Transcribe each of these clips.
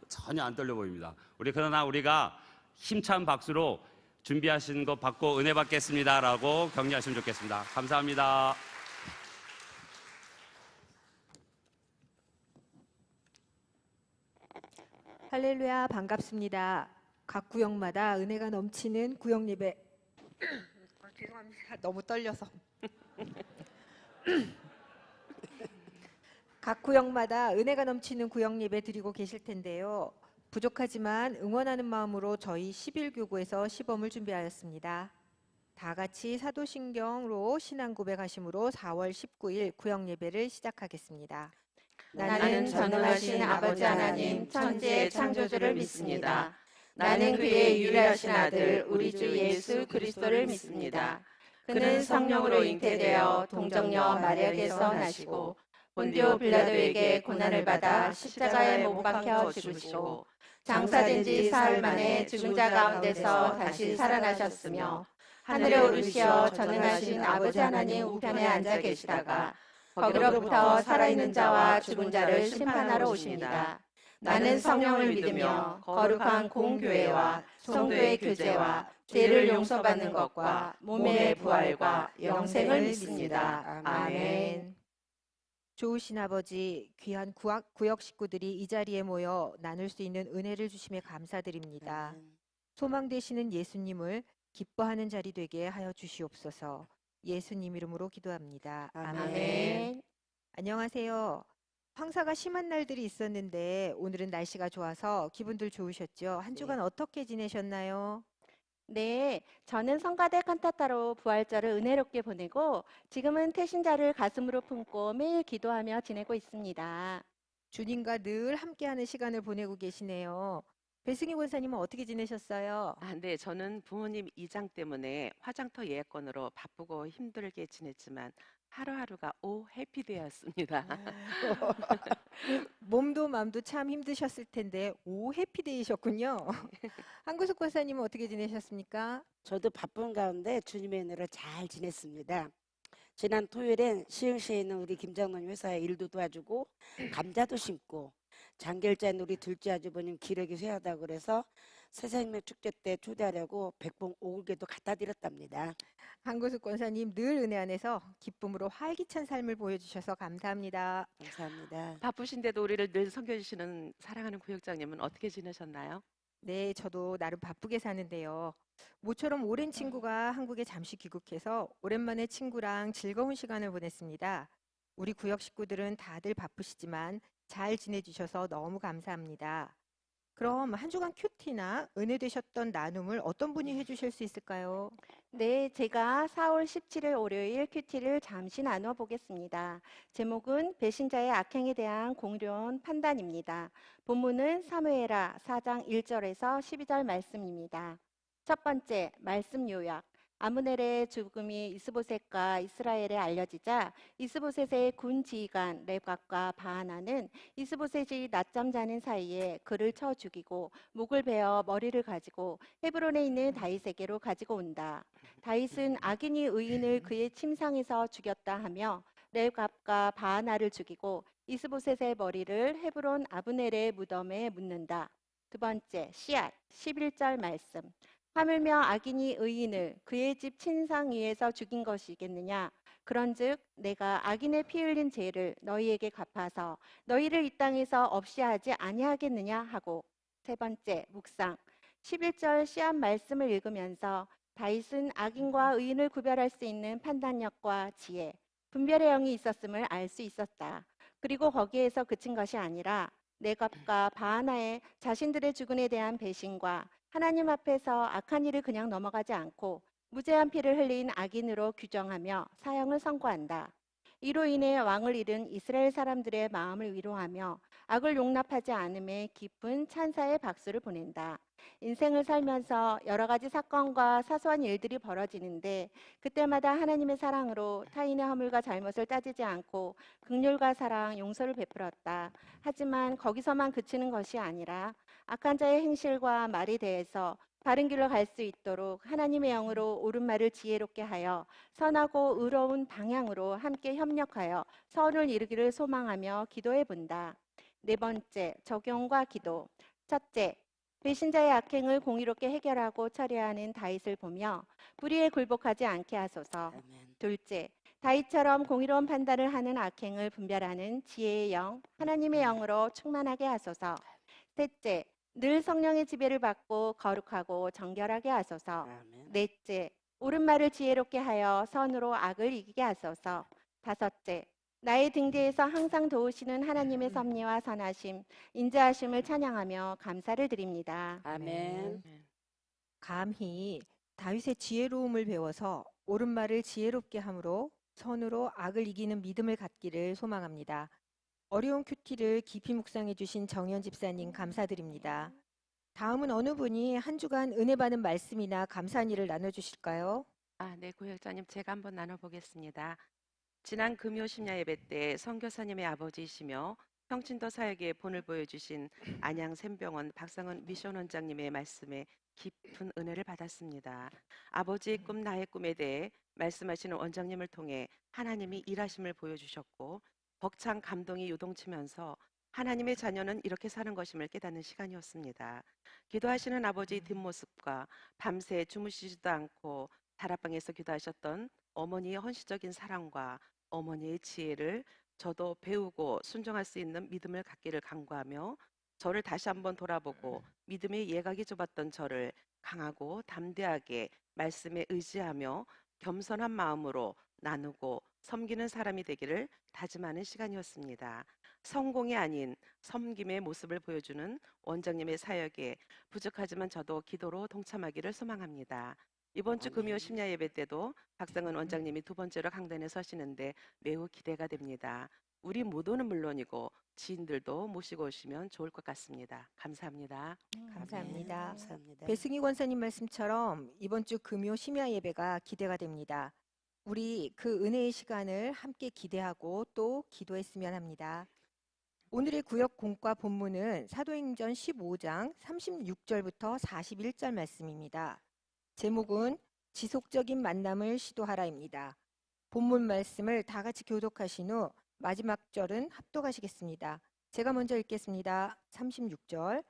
전혀 안 떨려 보입니다. 그러나 우리가 힘찬 박수로 준비하신 것 받고 은혜 받겠습니다라고 격려하시면 좋겠습니다. 감사합니다. 할렐루야, 반갑습니다. 각 구역마다 은혜가 넘치는 구역 예배. 죄송합니다. 너무 떨려서. 각 구역마다 은혜가 넘치는 구역 예배 드리고 계실 텐데요. 부족하지만 응원하는 마음으로 저희 11교구에서 시범을 준비하였습니다. 다 같이 사도신경으로 신앙 고백하심으로 4월 19일 구역 예배를 시작하겠습니다. 나는 전능하신 아버지 하나님 천지의 창조주를 믿습니다. 나는 그의 유일하신 아들 우리 주 예수 그리스도를 믿습니다. 그는 성령으로 잉태되어 동정녀 마리아에게서 나시고 본디오 빌라도에게 고난을 받아 십자가에 못 박혀 죽으시고 장사된 지 사흘 만에 죽은 자 가운데서 다시 살아나셨으며 하늘에 오르시어 전능하신 아버지 하나님 우편에 앉아 계시다가 거기로부터 살아있는 자와 죽은 자를 심판하러 오십니다. 나는 성령을 믿으며 거룩한 공교회와 성도의 교제와 죄를 용서받는 것과 몸의 부활과 영생을 믿습니다. 아멘. 좋으신 아버지, 귀한 구역 식구들이 이 자리에 모여 나눌 수 있는 은혜를 주심에 감사드립니다. 소망 되시는 예수님을 기뻐하는 자리 되게 하여 주시옵소서. 예수님 이름으로 기도합니다. 아멘. 안녕하세요. 황사가 심한 날들이 있었는데 오늘은 날씨가 좋아서 기분들 좋으셨죠? 한 주간 어떻게 지내셨나요? 네, 저는 성가대 칸타타로 부활절을 은혜롭게 보내고 지금은 태신자를 가슴으로 품고 매일 기도하며 지내고 있습니다. 주님과 늘 함께하는 시간을 보내고 계시네요. 배승희 권사님은 어떻게 지내셨어요? 네, 저는 부모님 이장 때문에 화장터 예약건으로 바쁘고 힘들게 지냈지만 하루하루가 해피데이였습니다. 몸도 마음도 참 힘드셨을 텐데 해피데이셨군요. 한구숙 권사님은 어떻게 지내셨습니까? 저도 바쁜 가운데 주님의 은혜로 잘 지냈습니다. 지난 토요일엔 시흥시에 있는 우리 김장로님 회사에 일도 도와주고 감자도 심고 장결자인 우리 둘째 아주버님 기러기 쇠하다고 그래서 새생명 축제 때 초대하려고 백봉 오골개도 갖다 드렸답니다. 한구숙 권사님 늘 은혜 안에서 기쁨으로 활기찬 삶을 보여주셔서 감사합니다. 감사합니다. 바쁘신데도 우리를 늘 섬겨주시는 사랑하는 구역장님은 어떻게 지내셨나요? 네, 저도 나름 바쁘게 사는데요. 모처럼 오랜 친구가 한국에 잠시 귀국해서 오랜만에 친구랑 즐거운 시간을 보냈습니다. 우리 구역 식구들은 다들 바쁘시지만 잘 지내주셔서 너무 감사합니다. 그럼 한 주간 큐티나 은혜 되셨던 나눔을 어떤 분이 해주실 수 있을까요? 네, 제가 4월 17일 월요일 큐티를 잠시 나눠 보겠습니다. 제목은 배신자의 악행에 대한 공의로운 판단입니다. 본문은 사무엘하 4장 1절에서 12절 말씀입니다. 첫 번째, 말씀 요약. 아므넬의 죽음이 이스보셋과 이스라엘에 알려지자 이스보셋의 군 지휘관 렙갑과 바하나는 이스보셋이 낮잠 자는 사이에 그를 쳐 죽이고 목을 베어 머리를 가지고 헤브론에 있는 다윗에게로 가지고 온다. 다윗은 악인이 의인을 그의 침상에서 죽였다 하며 렙갑과 바하나를 죽이고 이스보셋의 머리를 헤브론 아브넬의 무덤에 묻는다. 두 번째, 씨앗 11절 말씀. 하물며 악인이 의인을 그의 집 침상 위에서 죽인 것이겠느냐? 그런즉 내가 악인의 피 흘린 죄를 너희에게 갚아서 너희를 이 땅에서 없이 하지 아니하겠느냐 하고. 세 번째, 묵상 11절 씨앗 말씀을 읽으면서 다윗은 악인과 의인을 구별할 수 있는 판단력과 지혜, 분별의 영이 있었음을 알 수 있었다. 그리고 거기에서 그친 것이 아니라 렙갑과 바하나의 자신들의 죽음에 대한 배신과 하나님 앞에서 악한 일을 그냥 넘어가지 않고 무죄한 피를 흘린 악인으로 규정하며 사형을 선고한다. 이로 인해 왕을 잃은 이스라엘 사람들의 마음을 위로하며 악을 용납하지 않음에 깊은 찬사의 박수를 보낸다. 인생을 살면서 여러 가지 사건과 사소한 일들이 벌어지는데 그때마다 하나님의 사랑으로 타인의 허물과 잘못을 따지지 않고 긍휼과 사랑, 용서를 베풀었다. 하지만 거기서만 그치는 것이 아니라 악한 자의 행실과 말에 대해서 바른 길로 갈 수 있도록 하나님의 영으로 옳은 말을 지혜롭게 하여 선하고 의로운 방향으로 함께 협력하여 선을 이루기를 소망하며 기도해 본다. 네 번째, 적용과 기도. 첫째, 배신자의 악행을 공의롭게 해결하고 처리하는 다윗을 보며 불의에 굴복하지 않게 하소서. 아멘. 둘째, 다윗처럼 공의로운 판단을 하는 악행을 분별하는 지혜의 영, 하나님의 영으로 충만하게 하소서. 셋째, 늘 성령의 지배를 받고 거룩하고 정결하게 하소서. 아멘. 넷째, 옳은 말을 지혜롭게 하여 선으로 악을 이기게 하소서. 다섯째, 나의 등 뒤에서 항상 도우시는 하나님의 섭리와 선하심, 인자하심을 찬양하며 감사를 드립니다. 아멘. 감히 다윗의 지혜로움을 배워서 옳은 말을 지혜롭게 함으로 선으로 악을 이기는 믿음을 갖기를 소망합니다. 어려운 큐티를 깊이 묵상해 주신 정현 집사님 감사드립니다. 다음은 어느 분이 한 주간 은혜 받은 말씀이나 감사한 일을 나눠주실까요? 네, 고역자님 제가 한번 나눠보겠습니다. 지난 금요 심야 예배 때 선교사님의 아버지이시며 평신도 사역에 본을 보여주신 안양 샘병원 박상은 미션 원장님의 말씀에 깊은 은혜를 받았습니다. 아버지의 꿈 나의 꿈에 대해 말씀하시는 원장님을 통해 하나님이 일하심을 보여주셨고 벅찬 감동이 요동치면서 하나님의 자녀는 이렇게 사는 것임을 깨닫는 시간이었습니다. 기도하시는 아버지의 뒷모습과 밤새 주무시지도 않고 다락방에서 기도하셨던 어머니의 헌신적인 사랑과 어머니의 지혜를 저도 배우고 순종할 수 있는 믿음을 갖기를 간구하며 저를 다시 한번 돌아보고 믿음의 예각이 좁았던 저를 강하고 담대하게 말씀에 의지하며 겸손한 마음으로 나누고 섬기는 사람이 되기를 다짐하는 시간이었습니다. 성공이 아닌 섬김의 모습을 보여주는 원장님의 사역에 부족하지만 저도 기도로 동참하기를 소망합니다. 이번 주 금요 심야 예배 때도 박상은 원장님이 두 번째로 강단에 서시는데 매우 기대가 됩니다. 우리 모두는 물론이고 지인들도 모시고 오시면 좋을 것 같습니다. 감사합니다. 감사합니다. 아멘. 감사합니다. 배승희 권사님 말씀처럼 이번 주 금요 심야 예배가 기대가 됩니다. 우리 그 은혜의 시간을 함께 기대하고 또 기도했으면 합니다. 오늘의 구역 공과 본문은 사도행전 15장 36절부터 41절 말씀입니다. 제목은 지속적인 만남을 시도하라입니다. 본문 말씀을 다 같이 교독하신 후 마지막 절은 합독하시겠습니다. 제가 먼저 읽겠습니다. 36절.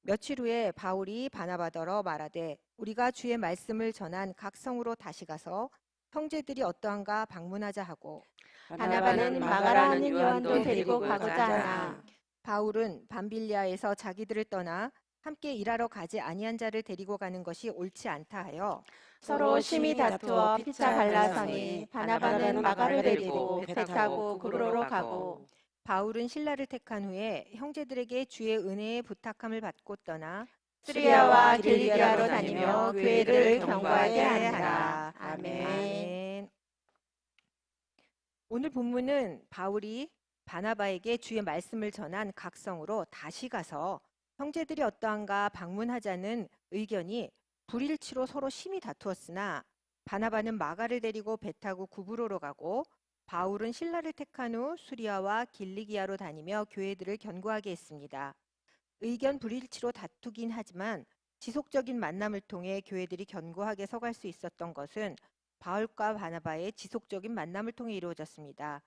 며칠 후에 바울이 바나바더러 말하되 우리가 주의 말씀을 전한 각 성으로 다시 가서 형제들이 어떠한가 방문하자 하고 바나바는 마가라 하는 요한도 데리고 가고자 하나 바울은 밤빌리아에서 자기들을 떠나 함께 일하러 가지 아니한 자를 데리고 가는 것이 옳지 않다 하여 서로 심히 다투어 피차 갈라서니 바나바는 마가를 데리고 배 타고 구브로로 가고 바울은 신라를 택한 후에 형제들에게 주의 은혜의 부탁함을 받고 떠나 시리아와 길리기아로 다니며 교회를 경고하게 하니라. 아멘. 아멘. 오늘 본문은 바울이 바나바에게 주의 말씀을 전한 각 성으로 다시 가서 형제들이 어떠한가 방문하자는 의견이 불일치로 서로 심히 다투었으나 바나바는 마가를 데리고 배 타고 구브로로 가고 바울은 신라를 택한 후 수리아와 길리기아로 다니며 교회들을 견고하게 했습니다. 의견 불일치로 다투긴 하지만 지속적인 만남을 통해 교회들이 견고하게 서갈 수 있었던 것은 바울과 바나바의 지속적인 만남을 통해 이루어졌습니다.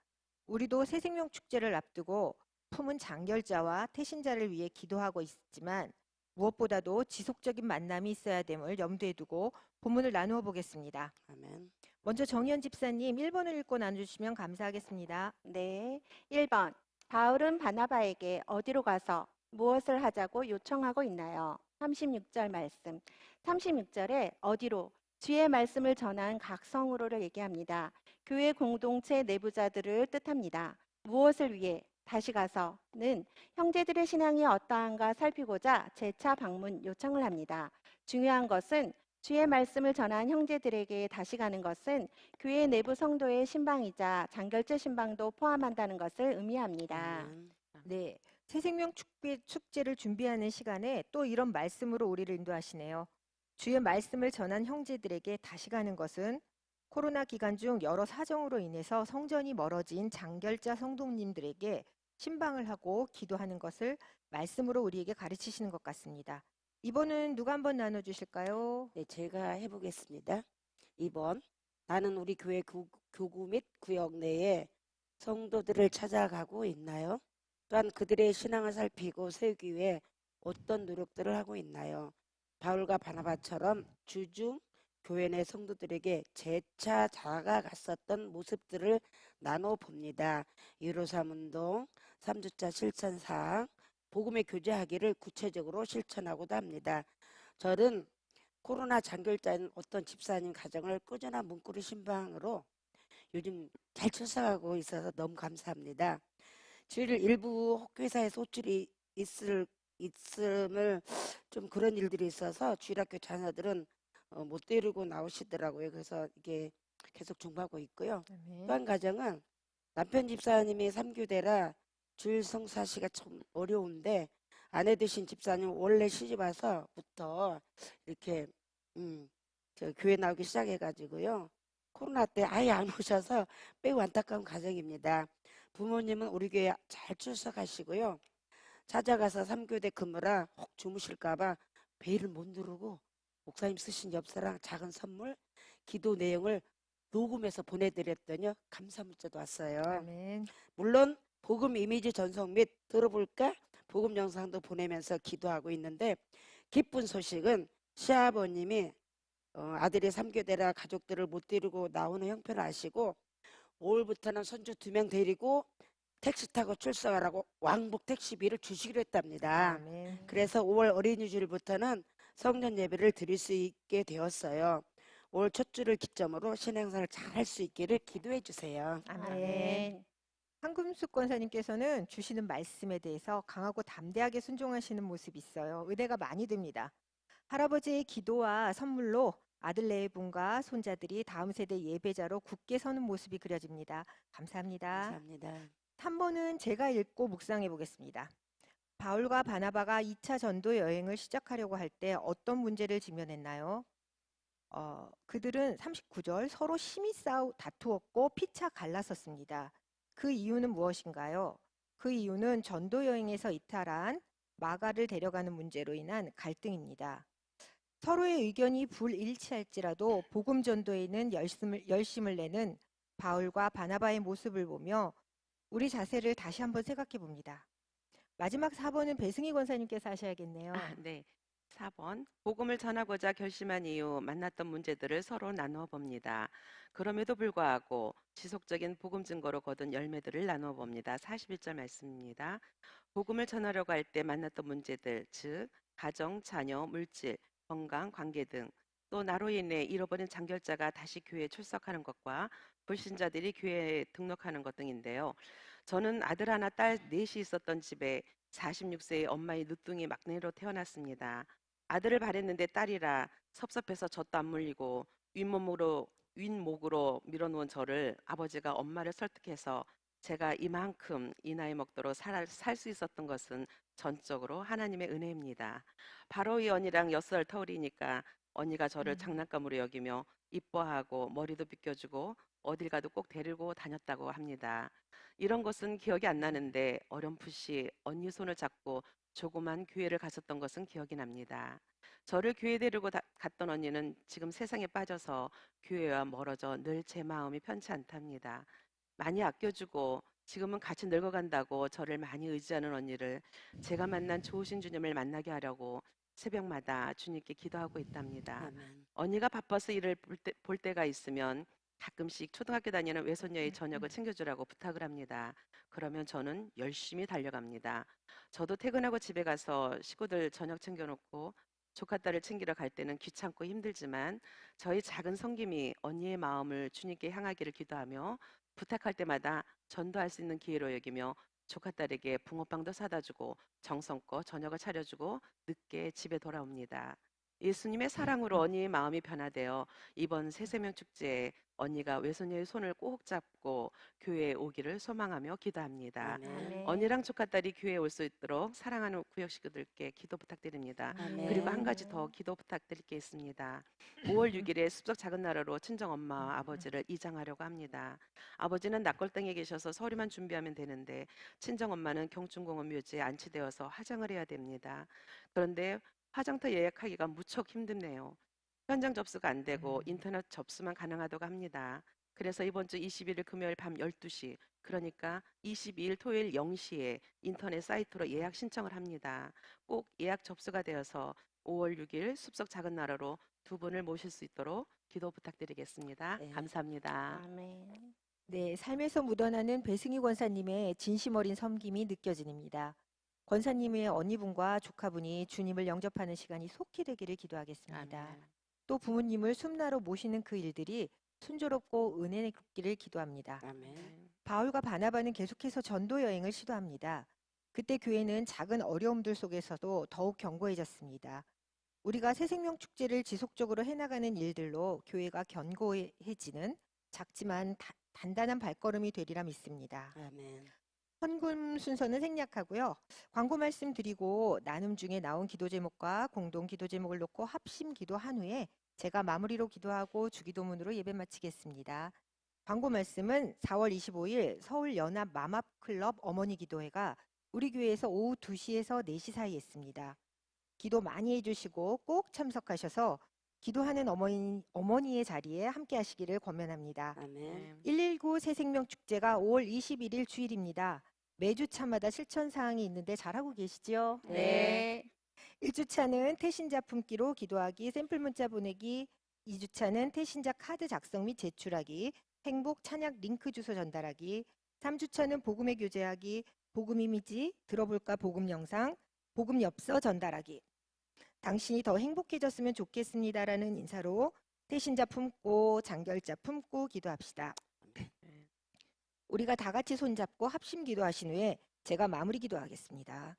우리도 새생명 축제를 앞두고 품은 장결자와 태신자를 위해 기도하고 있지만 무엇보다도 지속적인 만남이 있어야 됨을 염두에 두고 본문을 나누어 보겠습니다. 아멘. 먼저 정현 집사님 1번을 읽고 나눠주시면 감사하겠습니다. 네, 1번. 바울은 바나바에게 어디로 가서 무엇을 하자고 요청하고 있나요? 36절 말씀. 36절에 어디로 주의 말씀을 전한 각 성으로를 얘기합니다. 교회 공동체 내부자들을 뜻합니다. 무엇을 위해 다시 가서는 형제들의 신앙이 어떠한가 살피고자 재차 방문 요청을 합니다. 중요한 것은 주의 말씀을 전한 형제들에게 다시 가는 것은 교회 내부 성도의 신방이자 장결제 신방도 포함한다는 것을 의미합니다. 아멘. 네, 새생명 축제를 준비하는 시간에 또 이런 말씀으로 우리를 인도하시네요. 주의 말씀을 전한 형제들에게 다시 가는 것은 코로나 기간 중 여러 사정으로 인해서 성전이 멀어진 장결자 성도님들에게 신방을 하고 기도하는 것을 말씀으로 우리에게 가르치시는 것 같습니다. 이번은 누가 한번 나눠주실까요? 네, 제가 해보겠습니다. 2번. 나는 우리 교회 교구 및 구역 내에 성도들을 찾아가고 있나요? 또한 그들의 신앙을 살피고 세우기 위해 어떤 노력들을 하고 있나요? 바울과 바나바처럼 주중 교회 내 성도들에게 재차 다가갔었던 모습들을 나눠 봅니다. 153 운동, 3주차 실천 사항, 복음의 교제하기를 구체적으로 실천하고도 합니다. 저는 코로나 장결자인 어떤 집사님 가정을 꾸준한 문구리 신방으로 요즘 잘 출석하고 있어서 너무 감사합니다. 주일 일부 혹회사에서 호출이 있음을 좀 그런 일들이 있어서 주일학교 자녀들은 못 데리고 나오시더라고요. 그래서 이게 계속 중보하고 있고요. 또 아멘. 한 가정은 남편 집사님이 3교대라 주일 성사시가 좀 어려운데 아내 되신 집사님 원래 시집 와서부터 이렇게 저 교회 나오기 시작해가지고요. 코로나 때 아예 안 오셔서 매우 안타까운 가정입니다. 부모님은 우리 교회 잘 출석하시고요. 찾아가서 3교대 근무라 혹 주무실까봐 베일을 못 누르고 목사님 쓰신 엽서랑 작은 선물, 기도 내용을 녹음해서 보내드렸더니 감사 문자도 왔어요. 아멘. 물론 복음 이미지 전송 및 들어볼까? 복음 영상도 보내면서 기도하고 있는데 기쁜 소식은 시아버님이 아들이 3교대라 가족들을 못 데리고 나오는 형편을 아시고 5월부터는 손주 2명 데리고 택시 타고 출석하라고 왕복 택시비를 주시기로 했답니다. 아멘. 그래서 5월 어린이주일부터는 성전 예배를 드릴 수 있게 되었어요. 5월 첫 주를 기점으로 신행사를 잘 할 수 있기를 기도해 주세요. 아멘. 한금숙 권사님께서는 주시는 말씀에 대해서 강하고 담대하게 순종하시는 모습이 있어요. 은혜가 많이 됩니다. 할아버지의 기도와 선물로 아들 네 분과 손자들이 다음 세대 예배자로 굳게 서는 모습이 그려집니다. 감사합니다. 감사합니다. 3번은 제가 읽고 묵상해 보겠습니다. 바울과 바나바가 2차 전도 여행을 시작하려고 할 때 어떤 문제를 직면했나요? 그들은 39절 서로 심히 다투었고 피차 갈라섰습니다. 그 이유는 무엇인가요? 그 이유는 전도 여행에서 이탈한 마가를 데려가는 문제로 인한 갈등입니다. 서로의 의견이 불일치할지라도 복음 전도에는 열심을 내는 바울과 바나바의 모습을 보며 우리 자세를 다시 한번 생각해 봅니다. 마지막 4번은 배승희 권사님께서 하셔야겠네요. 네. 4번. 복음을 전하고자 결심한 이후 만났던 문제들을 서로 나누어 봅니다. 그럼에도 불구하고 지속적인 복음 증거로 거둔 열매들을 나누어 봅니다. 41절 말씀입니다. 복음을 전하려고 할 때 만났던 문제들, 즉 가정, 자녀, 물질, 건강, 관계 등, 또 나로 인해 잃어버린 장결자가 다시 교회에 출석하는 것과 불신자들이 교회에 등록하는 것 등인데요. 저는 아들 하나, 딸 넷이 있었던 집에 46세의 엄마의 늦둥이 막내로 태어났습니다. 아들을 바랬는데 딸이라 섭섭해서 젖도 안 물리고 윗목으로 밀어놓은 저를 아버지가 엄마를 설득해서 제가 이만큼 이 나이 먹도록 살 수 있었던 것은 전적으로 하나님의 은혜입니다. 바로 이 언니랑 6살 터울이니까 언니가 저를 장난감으로 여기며 이뻐하고 머리도 빗겨주고 어딜 가도 꼭 데리고 다녔다고 합니다. 이런 것은 기억이 안 나는데 어렴풋이 언니 손을 잡고 조그만 교회를 갔었던 것은 기억이 납니다. 저를 교회 데리고 갔던 언니는 지금 세상에 빠져서 교회와 멀어져 늘 제 마음이 편치 않답니다. 많이 아껴주고 지금은 같이 늙어간다고 저를 많이 의지하는 언니를 제가 만난 좋으신 주님을 만나게 하려고 새벽마다 주님께 기도하고 있답니다. 아멘. 언니가 바빠서 일을 볼 때가 있으면 가끔씩 초등학교 다니는 외손녀의 저녁을 챙겨주라고 부탁을 합니다. 그러면 저는 열심히 달려갑니다. 저도 퇴근하고 집에 가서 식구들 저녁 챙겨놓고 조카 딸을 챙기러 갈 때는 귀찮고 힘들지만 저희 작은 섬김이 언니의 마음을 주님께 향하기를 기도하며 부탁할 때마다 전도할 수 있는 기회로 여기며 조카 딸에게 붕어빵도 사다 주고 정성껏 저녁을 차려주고 늦게 집에 돌아옵니다. 예수님의 사랑으로 언니의 마음이 변화되어 이번 새세명 축제에 언니가 외손녀의 손을 꼭 잡고 교회에 오기를 소망하며 기도합니다. 아멘. 언니랑 조카 딸이 교회에 올 수 있도록 사랑하는 구역 식구들께 기도 부탁드립니다. 아멘. 그리고 한 가지 더 기도 부탁드릴 게 있습니다. 5월 6일에 습적 작은 나라로 친정 엄마와 아버지를 이장하려고 합니다. 아버지는 낙골당에 계셔서 서류만 준비하면 되는데 친정 엄마는 경춘공원 묘지에 안치되어서 화장을 해야 됩니다. 그런데 화장터 예약하기가 무척 힘드네요. 현장 접수가 안 되고 인터넷 접수만 가능하다고 합니다. 그래서 이번 주 21일 금요일 밤 12시 그러니까 22일 토요일 0시에 인터넷 사이트로 예약 신청을 합니다. 꼭 예약 접수가 되어서 5월 6일 숲속 작은 나라로 두 분을 모실 수 있도록 기도 부탁드리겠습니다. 네. 감사합니다. 아멘. 네, 삶에서 묻어나는 배승희 권사님의 진심 어린 섬김이 느껴집니다. 권사님의 언니분과 조카분이 주님을 영접하는 시간이 속히 되기를 기도하겠습니다. 아멘. 또 부모님을 숨나로 모시는 그 일들이 순조롭고 은혜 있기를 기도합니다. 아멘. 바울과 바나바는 계속해서 전도 여행을 시도합니다. 그때 교회는 작은 어려움들 속에서도 더욱 견고해졌습니다. 우리가 새생명 축제를 지속적으로 해나가는 일들로 교회가 견고해지는 작지만 단단한 발걸음이 되리라 믿습니다. 아멘. 헌금 순서는 생략하고요. 광고 말씀 드리고 나눔 중에 나온 기도 제목과 공동 기도 제목을 놓고 합심 기도한 후에 제가 마무리로 기도하고 주기도문으로 예배 마치겠습니다. 광고 말씀은 4월 25일 서울 연합 마마클럽 어머니 기도회가 우리 교회에서 오후 2시에서 4시 사이에 있습니다. 기도 많이 해주시고 꼭 참석하셔서 기도하는 어머니의 자리에 함께 하시기를 권면합니다. 아멘. 119 새생명 축제가 5월 21일 주일입니다. 매주 차마다 실천 사항이 있는데 잘하고 계시죠? 네. 1주차는 태신자 품기로 기도하기, 샘플 문자 보내기, 2주차는 태신자 카드 작성 및 제출하기, 행복 찬양 링크 주소 전달하기, 3주차는 복음의 교제하기, 복음 이미지, 들어볼까 복음 영상, 복음 엽서 전달하기. 당신이 더 행복해졌으면 좋겠습니다라는 인사로 태신자 품고 장결자 품고 기도합시다. 우리가 다 같이 손잡고 합심 기도하신 후에 제가 마무리 기도하겠습니다.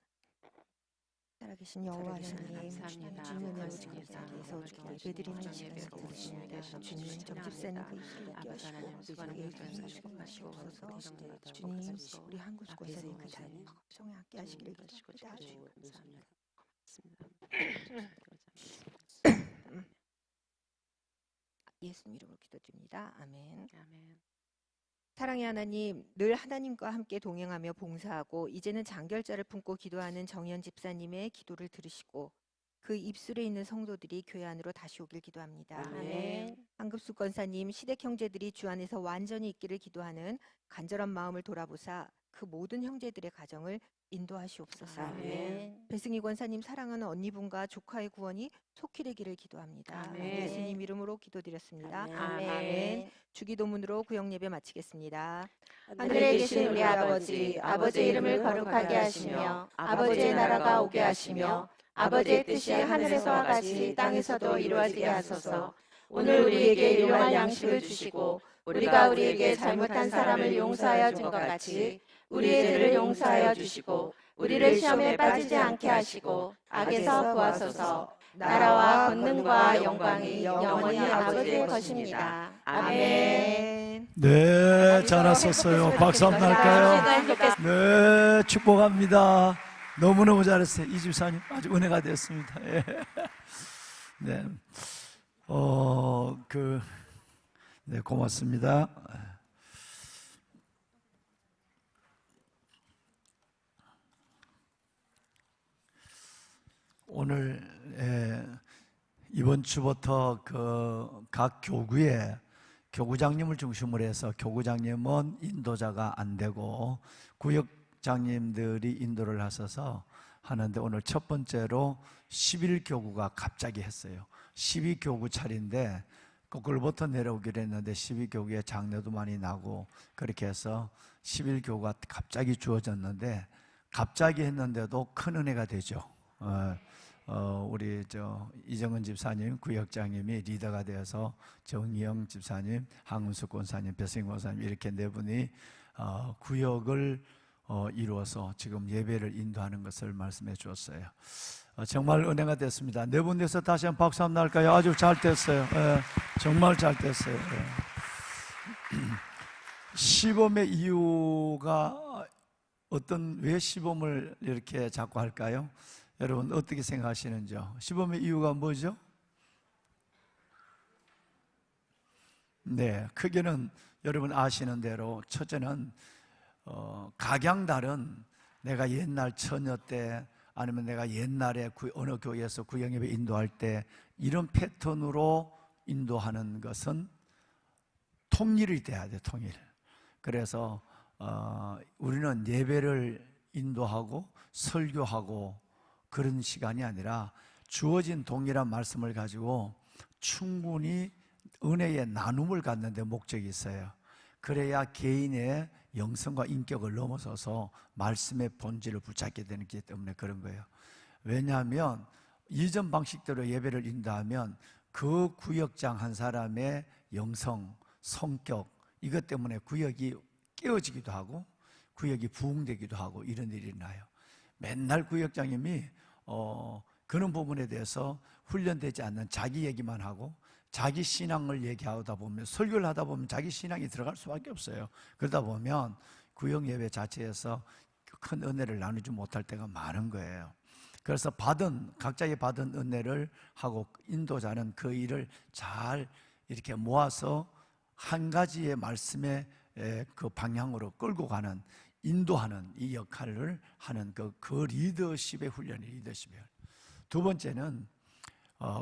살아계신 여호와 하나님, 감사합니다. 주님의 은혜로 고맙습니다. 감사해서 주께 예배드리는 시간을 드렸습니다. 주님, 정집사님 그 입술을 아버지 깨우시고 하나님 수고하는 우리에게 것을 주님 수고하시고 주옵소서. 주님, 우리 한국 권사님 그 자리 걱정에 함께 하시기를 하시고 기도합니다. 주님 감사합니다. 예수님 이름으로 기도드립니다. 아멘. 아멘. 사랑의 하나님, 늘 하나님과 함께 동행하며 봉사하고 이제는 장결자를 품고 기도하는 정현 집사님의 기도를 들으시고 그 입술에 있는 성도들이 교회 안으로 다시 오길 기도합니다. 아멘. 한급수 권사님, 시댁 형제들이 주 안에서 완전히 있기를 기도하는 간절한 마음을 돌아보사 그 모든 형제들의 가정을 인도하시옵소서. 아멘. 배승희 권사님 사랑하는 언니분과 조카의 구원이 속히 되기를 기도합니다. 아멘. 예수님 이름으로 기도드렸습니다. 아멘. 아멘. 주기도문으로 구역 예배 마치겠습니다. 하늘에 계신 우리 아버지, 아버지의 이름을 거룩하게 하시며 아버지의 나라가 오게 하시며 아버지의 뜻이 하늘에서와 같이 땅에서도 이루어지게 하소서. 오늘 우리에게 일용할 양식을 주시고 우리가 우리에게 잘못한 사람을 용서하여 준 것 같이 우리의 죄를 용서하여 주시고 우리를 시험에 빠지지 않게 하시고 악에서 구하소서. 나라와 권능과 영광이 영원히 아버지의 것입니다. 아멘. 네, 잘하셨어요. 박수 한번 할까요? 네, 축복합니다. 너무너무 잘했어요. 이 집사님 아주 은혜가 됐습니다. 예. 네, 네, 고맙습니다. 오늘 이번 주부터 각 교구에 교구장님을 중심으로 해서 교구장님은 인도자가 안 되고 구역장님들이 인도를 하셔서 하는데 오늘 첫 번째로 11교구가 갑자기 했어요. 12교구 차례인데 거꾸로부터 내려오기로 했는데 12교구에 장례도 많이 나고 그렇게 해서 11교구가 갑자기 주어졌는데 갑자기 했는데도 큰 은혜가 되죠. 우리 이정은 집사님, 구역장님이 리더가 되어서 정희영 집사님, 황은숙 권사님, 배승희 권사님 이렇게 네 분이 구역을 이루어서 지금 예배를 인도하는 것을 말씀해 주었어요. 정말 은혜가 됐습니다. 네 분에서 다시 한번 박수 한번 날까요? 아주 잘 됐어요. 정말 잘 됐어요. 시범의 이유가 왜 시범을 이렇게 자꾸 할까요? 여러분 어떻게 생각하시는지요? 시범의 이유가 뭐죠? 네, 크게는 여러분 아시는 대로 첫째는 각양다른 내가 옛날 처녀 때 아니면 내가 옛날에 어느 교회에서 구역예배 인도할 때 이런 패턴으로 인도하는 것은 통일이 돼야 돼, 통일. 그래서 우리는 예배를 인도하고 설교하고 그런 시간이 아니라 주어진 동일한 말씀을 가지고 충분히 은혜의 나눔을 갖는 데 목적이 있어요. 그래야 개인의 영성과 인격을 넘어서서 말씀의 본질을 붙잡게 되는 기 때문에 그런 거예요. 왜냐하면 이전 방식대로 예배를 인도하면 그 구역장 한 사람의 영성, 성격 이것 때문에 구역이 깨어지기도 하고 구역이 부흥되기도 하고 이런 일이 나요. 맨날 구역장님이 그런 부분에 대해서 훈련되지 않는 자기 얘기만 하고 자기 신앙을 얘기하다 보면 설교를 하다 보면 자기 신앙이 들어갈 수밖에 없어요. 그러다 보면 구역 예배 자체에서 큰 은혜를 나누지 못할 때가 많은 거예요. 그래서 각자의 받은 은혜를 하고 인도자는 그 일을 잘 이렇게 모아서 한 가지의 말씀의 그 방향으로 끌고 가는 인도하는 이 역할을 하는 그 리더십의 훈련이 리더십이에요. 두 번째는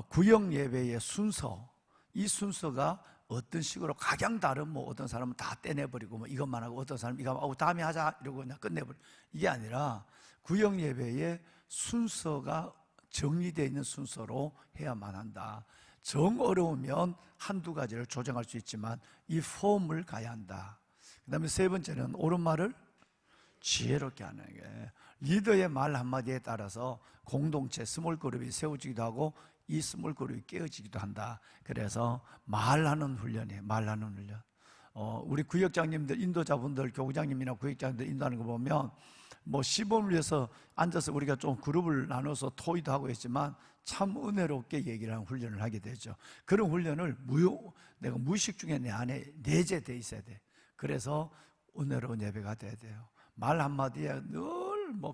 구역 예배의 순서, 이 순서가 어떤 식으로 각양 다른 어떤 사람은 다 떼내버리고 이것만 하고 어떤 사람은 이거 다음에 하자 이러고 그냥 끝내버리고 이게 아니라 구역 예배의 순서가 정리되어 있는 순서로 해야만 한다. 정 어려우면 한두 가지를 조정할 수 있지만 이 폼을 가야 한다. 그 다음에 세 번째는 옳은 말을 지혜롭게 하는 게 리더의 말 한마디에 따라서 공동체 스몰 그룹이 세워지기도 하고 이 스몰 그룹이 깨어지기도 한다. 그래서 말하는 훈련이에요. 말하는 훈련. 우리 구역장님들, 인도자분들, 교구장님이나 구역장님들 인도하는 거 보면 시범을 위해서 앉아서 우리가 좀 그룹을 나눠서 토의도 하고 있지만 참 은혜롭게 얘기를 하는 훈련을 하게 되죠. 그런 훈련을 내가 무의식 중에 내 안에 내재되어 있어야 돼. 그래서 은혜로운 예배가 돼야 돼요. 말 한마디에 늘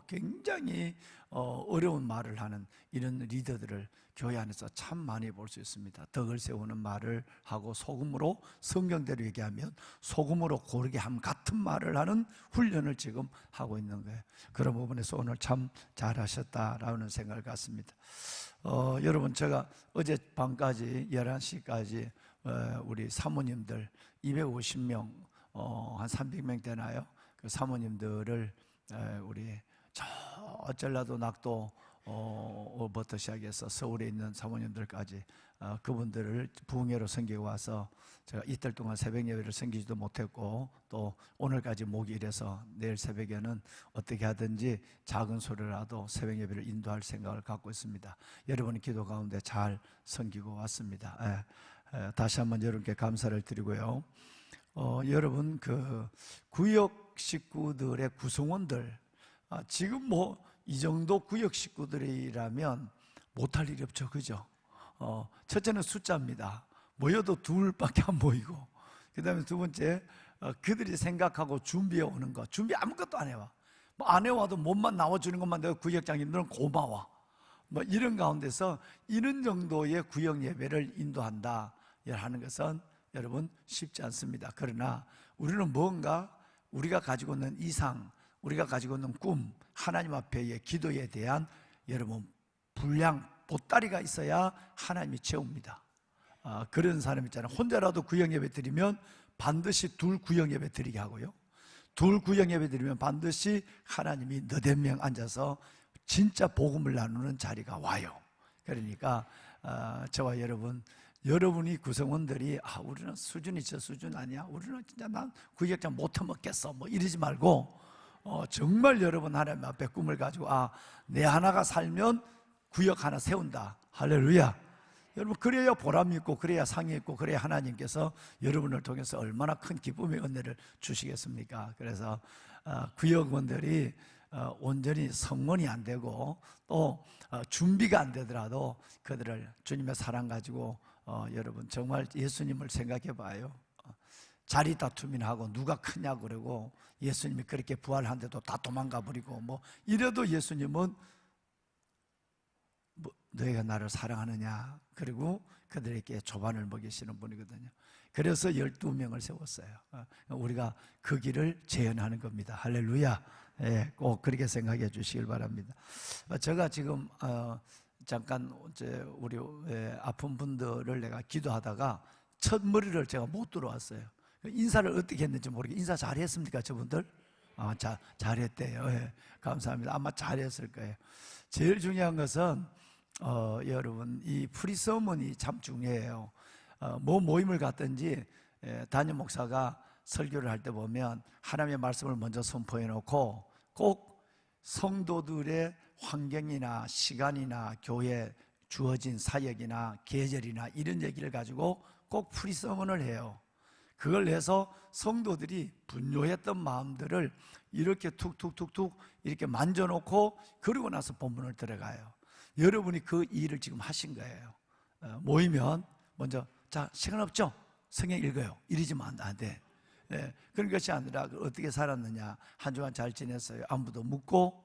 굉장히 어려운 말을 하는 이런 리더들을 교회 안에서 참 많이 볼 수 있습니다. 덕을 세우는 말을 하고 소금으로 성경대로 얘기하면 소금으로 고르게 함 같은 말을 하는 훈련을 지금 하고 있는 거예요. 그런 부분에서 오늘 참 잘하셨다라는 생각을 갖습니다. 여러분 제가 어젯밤까지 11시까지 우리 사모님들 250명 한 300명 되나요? 그 사모님들을 우리 저 전라도 낙도부터 시작해서 서울에 있는 사모님들까지 그분들을 부흥회로 섬기고 와서 제가 이틀 동안 새벽 예배를 섬기지도 못했고 또 오늘까지 목요일에서 내일 새벽에는 어떻게 하든지 작은 소리라도 새벽 예배를 인도할 생각을 갖고 있습니다. 여러분의 기도 가운데 잘 섬기고 왔습니다. 다시 한번 여러분께 감사를 드리고요. 여러분 그 구역 식구들의 구성원들 지금 이 정도 구역 식구들이라면 못할 일이 없죠, 그죠? 첫째는 숫자입니다. 모여도 둘밖에 안 보이고, 그 다음에 두 번째 그들이 생각하고 준비해 오는 거, 준비 아무것도 안 해와. 안 해와도 몸만 나와주는 것만 내가 구역장님들은 고마워. 이런 가운데서 이런 정도의 구역 예배를 인도한다 하는 것은 여러분 쉽지 않습니다. 그러나 우리는 뭔가 우리가 가지고 있는 이상, 우리가 가지고 있는 꿈, 하나님 앞에의 기도에 대한 여러분 분량, 보따리가 있어야 하나님이 채웁니다. 그런 사람 있잖아요. 혼자라도 구역 예배 드리면 반드시 둘 구역 예배 드리게 하고요. 둘 구역 예배 드리면 반드시 하나님이 너댓 명 앉아서 진짜 복음을 나누는 자리가 와요. 그러니까 저와 여러분이 구성원들이 우리는 수준이 저 수준 아니야, 우리는 진짜 난 구역장 못 해먹겠어 이러지 말고 정말 여러분 하나님 앞에 꿈을 가지고 내 하나가 살면 구역 하나 세운다. 할렐루야. 여러분 그래야 보람이 있고 그래야 상이 있고 그래야 하나님께서 여러분을 통해서 얼마나 큰 기쁨의 은혜를 주시겠습니까? 그래서 구역원들이 온전히 성원이 안 되고 또 준비가 안 되더라도 그들을 주님의 사랑 가지고 여러분 정말 예수님을 생각해 봐요. 자리 다툼이나 하고 누가 크냐고 그러고 예수님이 그렇게 부활한데도 다 도망가 버리고 이래도 예수님은 너희가 나를 사랑하느냐, 그리고 그들에게 조반을 먹이시는 분이거든요. 그래서 12명을 세웠어요. 우리가 그 길을 재현하는 겁니다. 할렐루야. 꼭 그렇게 생각해 주시길 바랍니다. 제가 지금 잠깐 우리 아픈 분들을 내가 기도하다가 첫 머리를 제가 못 들어왔어요. 인사를 어떻게 했는지 모르겠어요. 인사 잘했습니까, 저분들? 잘했대요. 예, 감사합니다. 아마 잘했을 거예요. 제일 중요한 것은 여러분 이 프리서먼이 참 중요해요. 뭐 모임을 갔든지 담임 목사가 설교를 할 때 보면 하나님의 말씀을 먼저 선포해 놓고 꼭 성도들의 환경이나 시간이나 교회 주어진 사역이나 계절이나 이런 얘기를 가지고 꼭 프리서먼을 해요. 그걸 해서 성도들이 분노했던 마음들을 이렇게 툭툭툭툭 이렇게 만져놓고 그러고 나서 본문을 들어가요. 여러분이 그 일을 지금 하신 거예요. 모이면 먼저 자 시간 없죠? 성경 읽어요. 이러지만 안 돼. 그런 것이 아니라 어떻게 살았느냐, 한 주간 잘 지냈어요, 안부도 묻고,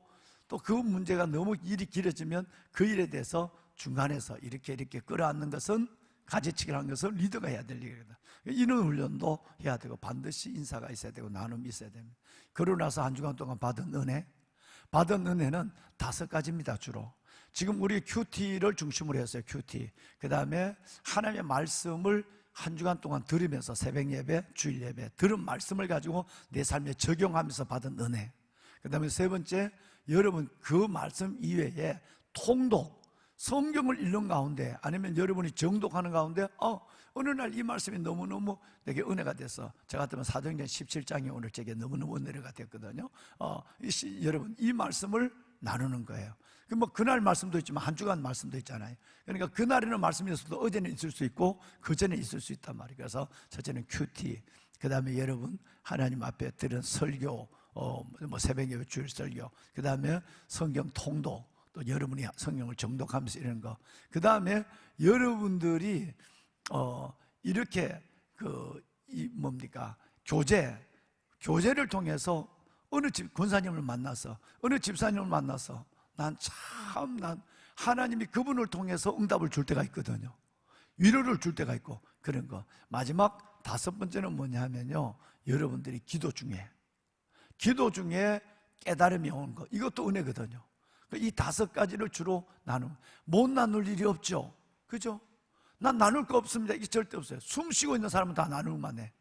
또 그 문제가 너무 일이 길어지면 그 일에 대해서 중간에서 이렇게 끌어안는 것은, 가지치기를 하는 것은 리더가 해야 될 일이거든. 이런 훈련도 해야 되고 반드시 인사가 있어야 되고 나눔이 있어야 됩니다. 그러고 나서 한 주간 동안 받은 은혜는 5가지입니다. 주로 지금 우리 큐티를 중심으로 했어요. 큐티. 그 다음에 하나님의 말씀을 한 주간 동안 들으면서 새벽 예배, 주일 예배 들은 말씀을 가지고 내 삶에 적용하면서 받은 은혜. 그 다음에 세 번째, 여러분 그 말씀 이외에 통독, 성경을 읽는 가운데 아니면 여러분이 정독하는 가운데 어느 날 이 말씀이 너무너무 내게 은혜가 돼서, 저 같으면 사도행전 17장이 오늘 제게 너무너무 은혜가 됐거든요. 여러분 이 말씀을 나누는 거예요. 뭐 그날 말씀도 있지만 한 주간 말씀도 있잖아요. 그러니까 그날에는 말씀이 있어도 어제는 있을 수 있고 그 전에 있을 수 있단 말이에요. 그래서 첫째는 큐티, 그 다음에 여러분 하나님 앞에 들은 설교, 뭐 새벽 예배, 주일 설교, 그 다음에 성경 통독, 또 여러분이 성경을 정독하면서 이런 거, 그 다음에 여러분들이 이렇게 교제를 통해서 어느 권사님을 만나서, 어느 집사님을 만나서 난 하나님이 그분을 통해서 응답을 줄 때가 있거든요. 위로를 줄 때가 있고 그런 거. 마지막 5번째는 뭐냐 하면요, 여러분들이 기도 중에 깨달음이 오는 거, 이것도 은혜거든요. 이 5가지를 주로 못 나눌 일이 없죠. 그죠? 난 나눌 거 없습니다. 이게 절대 없어요. 숨 쉬고 있는 사람은 다 나눌만 해.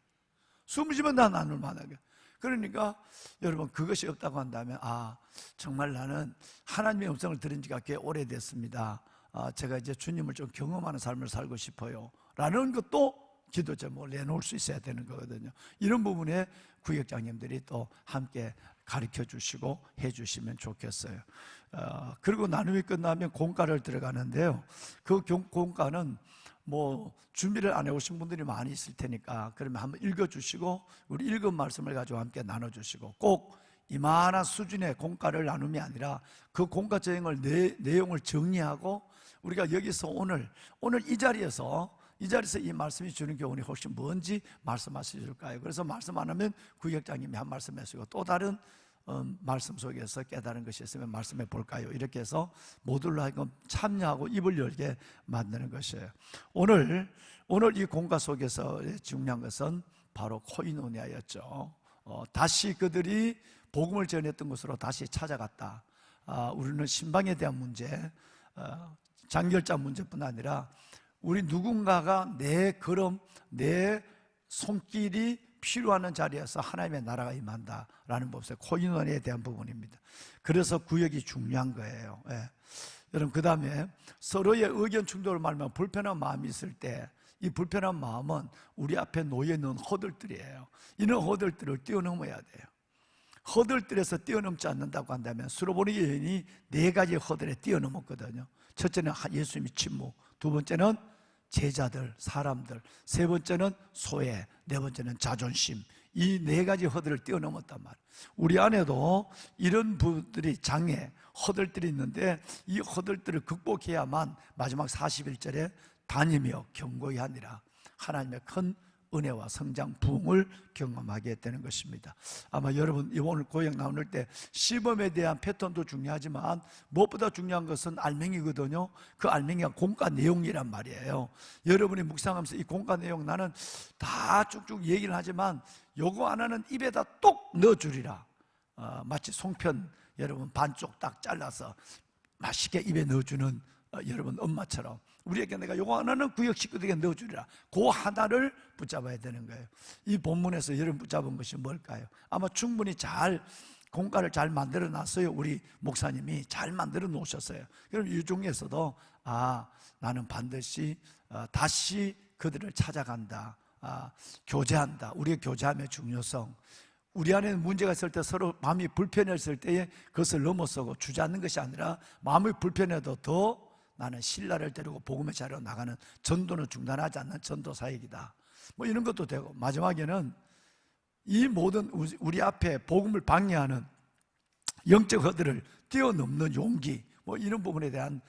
숨 쉬면 다 나눌만 하게. 그러니까 여러분 그것이 없다고 한다면 정말 나는 하나님의 음성을 들은 지가 꽤 오래됐습니다. 제가 이제 주님을 좀 경험하는 삶을 살고 싶어요 라는 것도 기도 제목을 내놓을 수 있어야 되는 거거든요. 이런 부분에 구역장님들이 또 함께 가르쳐 주시고 해 주시면 좋겠어요. 그리고 나눔이 끝나면 공과를 들어가는데요, 그 공과는 뭐 준비를 안 해오신 분들이 많이 있을 테니까 그러면 한번 읽어주시고 우리 읽은 말씀을 가지고 함께 나눠주시고, 꼭 이만한 수준의 공과를 나눔이 아니라 그 공과 저행을 내용을 정리하고 우리가 여기서 오늘 이 자리에서 이 말씀이 주는 교훈이 혹시 뭔지 말씀하실까요? 그래서 말씀 안 하면 구역장님이 한 말씀 하시고 또 다른 말씀 속에서 깨달은 것이 있으면 말씀해 볼까요? 이렇게 해서 모두로 하여금 참여하고 입을 열게 만드는 것이에요. 오늘 이 공과 속에서 중요한 것은 바로 코이노니아였죠. 다시 그들이 복음을 전했던 곳으로 다시 찾아갔다. 우리는 신방에 대한 문제, 장결자 문제뿐 아니라 우리 누군가가 내 걸음, 내 손길이 필요한 자리에서 하나님의 나라가 임한다라는 법에서 코이노니아에 대한 부분입니다. 그래서 구역이 중요한 거예요. 여러분 그 다음에 서로의 의견 충돌을 말하면 불편한 마음이 있을 때, 이 불편한 마음은 우리 앞에 놓여있는 허들들이에요. 이런 허들들을 뛰어넘어야 돼요. 허들들에서 뛰어넘지 않는다고 한다면 수로보니 여인이 4가지 허들에 뛰어넘었거든요. 첫째는 예수님의 침묵, 두 번째는 제자들, 사람들, 세 번째는 소외, 네 번째는 자존심. 이 4가지 허들을 뛰어넘었단 말이에요. 우리 안에도 이런 분들이 장애, 허들들이 있는데 이 허들들을 극복해야만 마지막 41절에 다니며 경고히 하니라 하나님의 큰 은혜와 성장, 부흥을 경험하게 되는 것입니다. 아마 여러분 오늘 고역 나눌 때 시범에 대한 패턴도 중요하지만 무엇보다 중요한 것은 알맹이거든요. 그 알맹이가 공과 내용이란 말이에요. 여러분이 묵상하면서 이 공과 내용 나는 다 쭉쭉 얘기를 하지만 요거 하나는 입에다 똑 넣어주리라. 마치 송편 여러분 반쪽 딱 잘라서 맛있게 입에 넣어주는 여러분 엄마처럼 우리에게 내가 요거 하나는 구역 식구들에게 넣어주리라. 그 하나를 붙잡아야 되는 거예요. 이 본문에서 여러분 붙잡은 것이 뭘까요? 아마 충분히 잘 공간을 잘 만들어 놨어요. 우리 목사님이 잘 만들어 놓으셨어요. 그럼 이 중에서도 나는 반드시 다시 그들을 찾아간다. 교제한다. 우리의 교제함의 중요성. 우리 안에 문제가 있을 때 서로 마음이 불편했을 때에 그것을 넘어서고 주저앉는 것이 아니라 마음이 불편해도 더 나는 신라를 데리고 복음의 자리로 나가는, 전도는 중단하지 않는 전도 사역이다. 뭐 이런 것도 되고, 마지막에는 이 모든 우리 앞에 복음을 방해하는 영적 허들을 뛰어넘는 용기, 뭐 이런 부분에 대한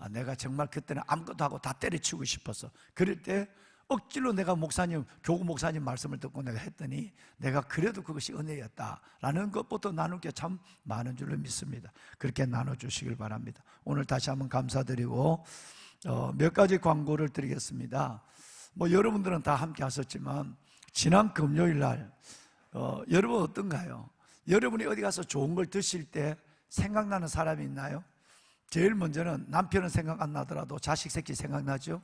내가 정말 그때는 아무것도 하고 다 때려치우고 싶었어. 그럴 때 억지로 내가 목사님, 교구 목사님 말씀을 듣고 내가 했더니 내가 그래도 그것이 은혜였다라는 것부터 나눌 게 참 많은 줄로 믿습니다. 그렇게 나눠주시길 바랍니다. 오늘 다시 한번 감사드리고 몇 가지 광고를 드리겠습니다. 뭐 여러분들은 다 함께 하셨지만 지난 금요일 날 여러분 어떤가요? 여러분이 어디 가서 좋은 걸 드실 때 생각나는 사람이 있나요? 제일 먼저는 남편은 생각 안 나더라도 자식 새끼 생각나죠?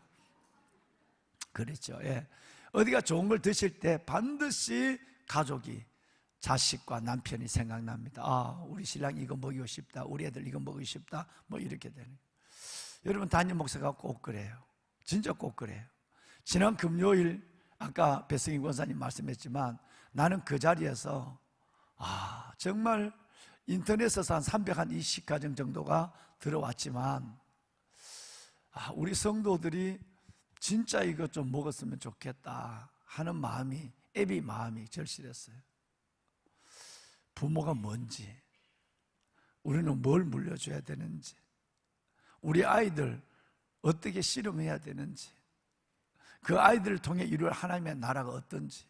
그렇죠. 예. 어디가 좋은 걸 드실 때 반드시 가족이, 자식과 남편이 생각납니다. 우리 신랑이 이거 먹이고 싶다, 우리 애들 이거 먹이고 싶다, 뭐 이렇게 되는 거예요. 여러분, 담임 목사가 꼭 그래요. 진짜 꼭 그래요. 지난 금요일 아까 배승희 권사님 말씀했지만 나는 그 자리에서 정말 인터넷에서 한 320가정 정도가 들어왔지만 우리 성도들이 진짜 이거 좀 먹었으면 좋겠다 하는 마음이, 애비 마음이 절실했어요. 부모가 뭔지, 우리는 뭘 물려줘야 되는지, 우리 아이들 어떻게 씨름해야 되는지, 그 아이들을 통해 이룰 하나님의 나라가 어떤지,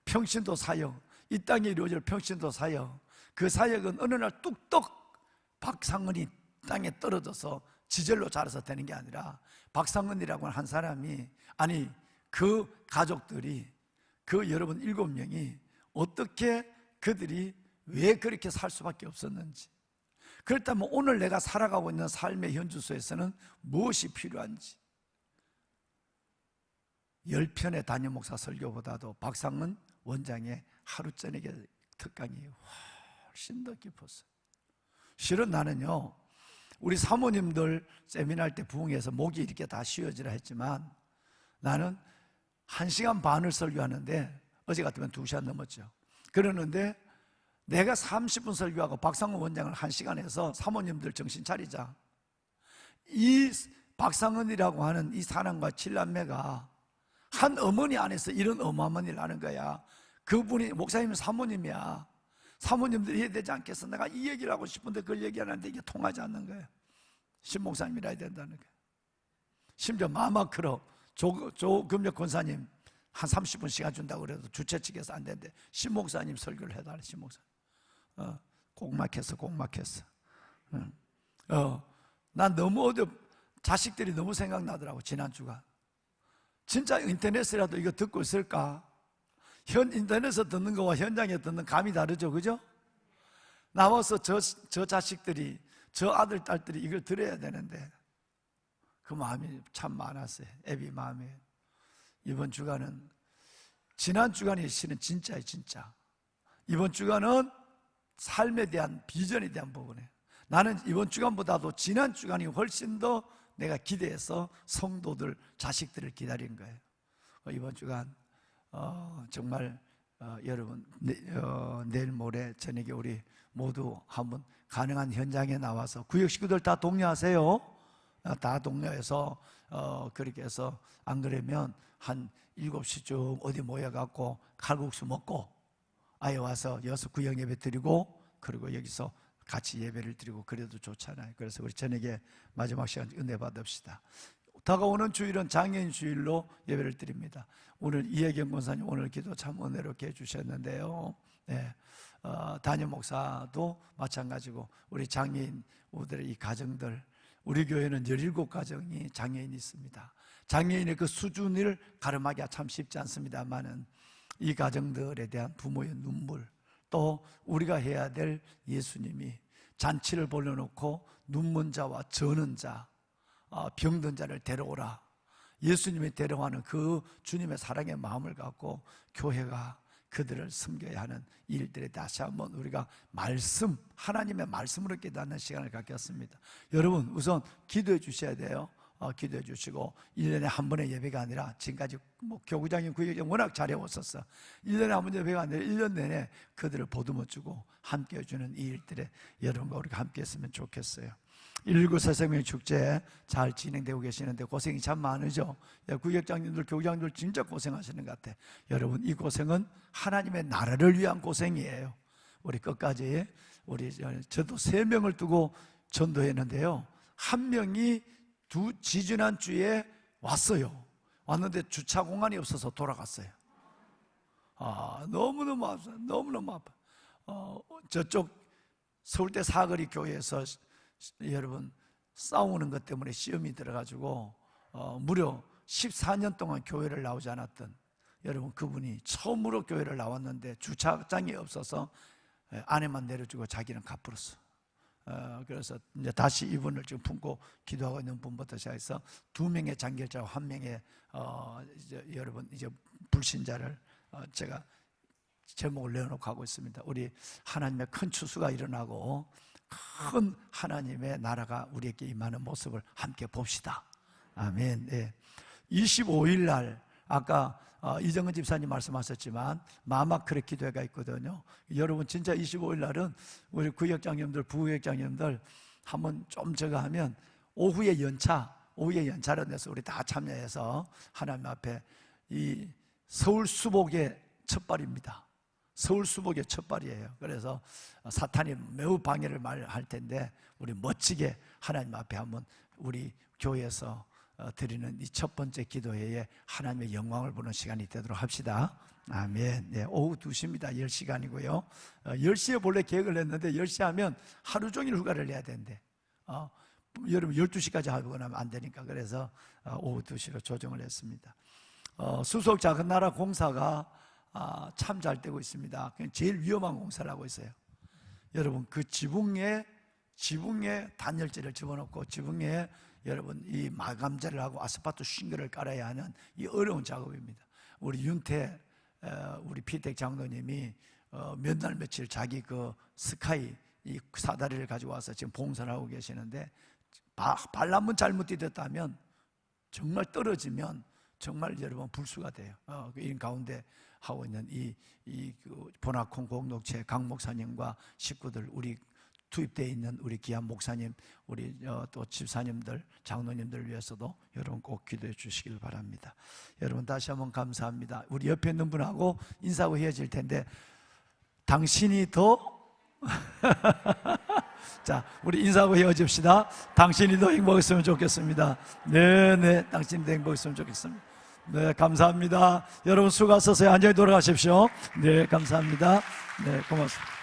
평신도 사역, 이 땅에 이루어질 평신도 사역, 그 사역은 어느 날 뚝뚝 박상은이 땅에 떨어져서 지절로 자라서 되는 게 아니라 박상은이라고 하는 한 사람이, 아니 그 가족들이, 그 여러분 7명이 어떻게 그들이 왜 그렇게 살 수밖에 없었는지, 그렇다면 오늘 내가 살아가고 있는 삶의 현주소에서는 무엇이 필요한지, 10편의 담임 목사 설교보다도 박상은 원장의 하루 저녁에 특강이 훨씬 더 깊었어요. 실은 나는요, 우리 사모님들 세미나할 때 부흥해서 목이 이렇게 다 쉬어지라 했지만 나는 1시간 반을 설교하는데 어제 같으면 2시간 넘었죠. 그러는데 내가 30분 설교하고 박상은 원장을 1시간 해서 사모님들 정신 차리자, 이 박상은이라고 하는 이 사람과 7남매가 한 어머니 안에서 이런 어마어마한 일을 하는 거야. 그분이 목사님 사모님이야. 사모님들이 해야 되지 않겠어? 내가 이 얘기를 하고 싶은데 그걸 얘기하는데 이게 통하지 않는 거예요. 신목사님이라 해야 된다는 거예요. 심지어 마마크로 조금역 권사님 한 30분 시간 준다고 그래도 주최 측에서 안 되는데 신목사님 설교를 해달래. 신목사님 꼭 막혔어. 난 너무 자식들이 너무 생각나더라고. 지난주가 진짜 인터넷이라도 이거 듣고 있을까? 인터넷에서 듣는 거와 현장에 듣는 감이 다르죠, 그죠? 나와서 저 자식들이, 저 아들, 딸들이 이걸 들어야 되는데 그 마음이 참 많았어요. 애비 마음이. 이번 주간은, 지난 주간이 실은 진짜예요, 진짜. 이번 주간은 삶에 대한 비전에 대한 부분이에요. 나는 이번 주간보다도 지난 주간이 훨씬 더 내가 기대해서 성도들, 자식들을 기다린 거예요. 이번 주간 정말 여러분 내일 모레 저녁에 우리 모두 한번 가능한 현장에 나와서 구역 식구들 다 독려하세요. 다 독려해서 그렇게 해서 안 그러면 한 7시쯤 어디 모여갖고 칼국수 먹고 아예 와서 여기서 구역 예배 드리고 그리고 여기서 같이 예배를 드리고 그래도 좋잖아요. 그래서 우리 저녁에 마지막 시간 은혜 받읍시다. 다가오는 주일은 장애인 주일로 예배를 드립니다. 오늘 이혜경 권사님 오늘 기도 참 은혜롭게 해주셨는데요. 네. 담임 목사도 마찬가지고 우리 장애인 우들의 이 가정들, 우리 교회는 17가정이 장애인이 있습니다. 장애인의 그 수준을 가름하기가 참 쉽지 않습니다만은 이 가정들에 대한 부모의 눈물, 또 우리가 해야 될 예수님이 잔치를 벌려놓고 눈먼 자와 저는 자, 병든 자를 데려오라. 예수님이 데려가는 그 주님의 사랑의 마음을 갖고 교회가 그들을 섬겨야 하는 일들에 다시 한번 우리가 하나님의 말씀으로 깨닫는 시간을 갖겠습니다. 여러분 우선 기도해 주셔야 돼요. 기도해 주시고 1년에 한 번의 예배가 아니라 지금까지 교구장님 구역장 워낙 잘해왔었어. 1년에 한 번 예배가 아니라 1년 내내 그들을 보듬어 주고 함께 해주는 이 일들에 여러분과 우리가 함께 했으면 좋겠어요. 119 새생명 축제 잘 진행되고 계시는데 고생이 참 많으죠. 구역장님들, 교구장님들 진짜 고생하시는 것 같아. 여러분 이 고생은 하나님의 나라를 위한 고생이에요. 우리 끝까지 저도 3명을 두고 전도했는데요. 한 명이 지지난 주에 왔는데 주차 공간이 없어서 돌아갔어요. 너무너무 아파요. 너무너무 아파. 저쪽 서울대 사거리 교회에서 여러분 싸우는 것 때문에 시험이 들어가지고 무려 14년 동안 교회를 나오지 않았던 여러분 그분이 처음으로 교회를 나왔는데 주차장이 없어서 아내만 내려주고 자기는 갚으렀어. 그래서 이제 다시 이분을 지금 품고 기도하고 있는 분부터 시작해서 2명의 장결자와 1명의 여러분 이제 불신자를 제가 제목을 내어놓고 하고 있습니다. 우리 하나님의 큰 추수가 일어나고 큰 하나님의 나라가 우리에게 임하는 모습을 함께 봅시다. 아멘. 네. 25일 날 아까 이정은 집사님 말씀하셨지만 마마크레 기도회가 있거든요. 여러분 진짜 25일 날은 우리 구역장님들, 부구역장님들 한번 좀 저거 하면 오후에 연차를 내서 우리 다 참여해서 하나님 앞에 이 서울 수복의 첫발입니다. 서울 수복의 첫발이에요. 그래서 사탄이 매우 방해를 할 텐데 우리 멋지게 하나님 앞에 한번 우리 교회에서 드리는 이 첫 번째 기도회에 하나님의 영광을 보는 시간이 되도록 합시다. 아멘. 네, 오후 2시입니다. 10시간이고요. 10시에 본래 계획을 했는데 10시 하면 하루 종일 휴가를 내야 된대. 여러분 12시까지 하고 나면 안 되니까 그래서 오후 2시로 조정을 했습니다. 수석 작은 나라 공사가 참 잘 되고 있습니다. 제일 위험한 공사를 하고 있어요. 여러분 그 지붕에 단열재를 집어넣고 지붕에 여러분 이 마감재를 하고 아스팔트 싱글을 깔아야 하는 이 어려운 작업입니다. 우리 윤태 우리 피택 장로님이 몇 날 며칠 자기 그 스카이 이 사다리를 가지고 와서 지금 봉사를 하고 계시는데 발 한번 잘못 디뎠다면 정말 떨어지면 정말 여러분 불수가 돼요. 이 가운데 하고 있는 이 보나콘 공동체 강 목사님과 식구들 우리 투입되어 있는 우리 귀한 목사님, 우리 또 집사님들, 장로님들 위해서도 여러분 꼭 기도해 주시길 바랍니다. 여러분 다시 한번 감사합니다. 우리 옆에 있는 분하고 인사하고 헤어질 텐데 당신이 더 자, 우리 인사하고 헤어집시다. 당신이 더 행복했으면 좋겠습니다. 네, 당신이 더 행복했으면 좋겠습니다. 네, 감사합니다. 여러분 수고하셨어요. 안녕히 돌아가십시오. 네, 감사합니다. 네, 고맙습니다.